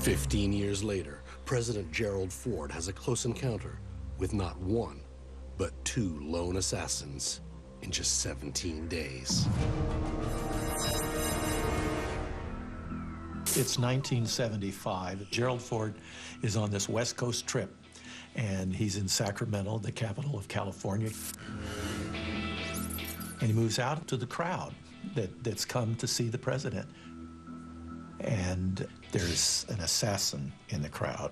15 years later, President Gerald Ford has a close encounter with not one, but two lone assassins in just 17 days. It's 1975. Gerald Ford is on this West Coast trip, and he's in Sacramento, the capital of California. And he moves out to the crowd that's come to see the president. And there's an assassin in the crowd.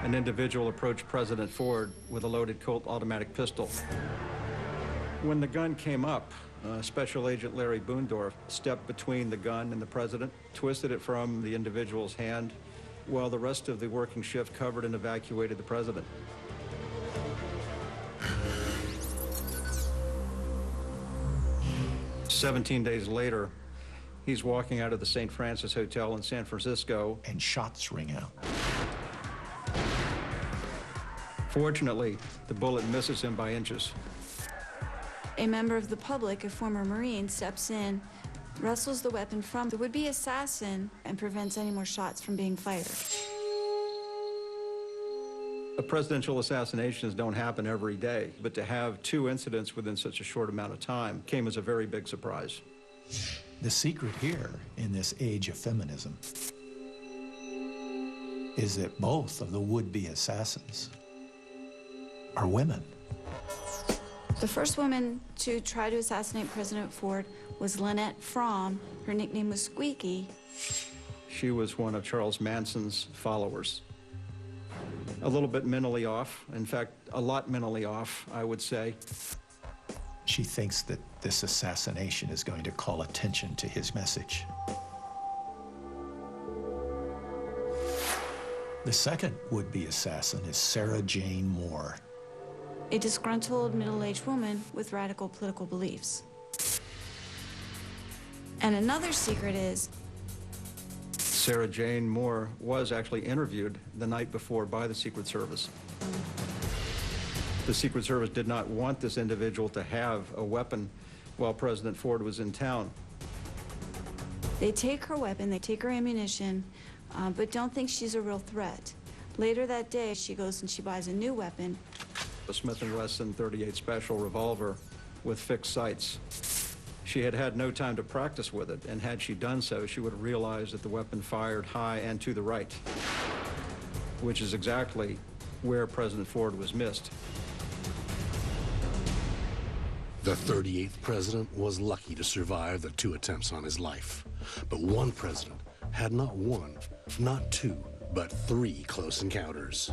An individual approached President Ford with a loaded Colt automatic pistol. When the gun came up, Special Agent Larry Boondorf stepped between the gun and the president, twisted it from the individual's hand, while the rest of the working shift covered and evacuated the president. "17 days later, he's walking out of the St. Francis Hotel in San Francisco. And shots ring out. Fortunately, the bullet misses him by inches. A member of the public, a former Marine, steps in, wrestles the weapon from the would-be assassin, and prevents any more shots from being fired. Presidential assassinations don't happen every day, but to have two incidents within such a short amount of time came as a very big surprise. The secret here, in this age of feminism, is that both of the would-be assassins are women. The first woman to try to assassinate President Ford was Emmett Fromme. Her nickname was Squeaky. She was one of Charles Manson's followers. A little bit mentally off, in fact, a lot mentally off, I would say. She thinks that this assassination is going to call attention to his message. The second would-be assassin is Sarah Jane Moore, a disgruntled middle-aged woman with radical political beliefs. And another secret is Sarah Jane Moore was actually interviewed the night before by the Secret Service. The Secret Service did not want this individual to have a weapon while President Ford was in town. They take her weapon, they take her ammunition, but don't think she's a real threat. Later that day, she goes and she buys a new weapon. A Smith & Wesson .38 Special revolver with fixed sights. She had had no time to practice with it, and had she done so, she would have realized that the weapon fired high and to the right, which is exactly where President Ford was missed. The 38th president was lucky to survive the two attempts on his life. But one president had not one, not two, but three close encounters.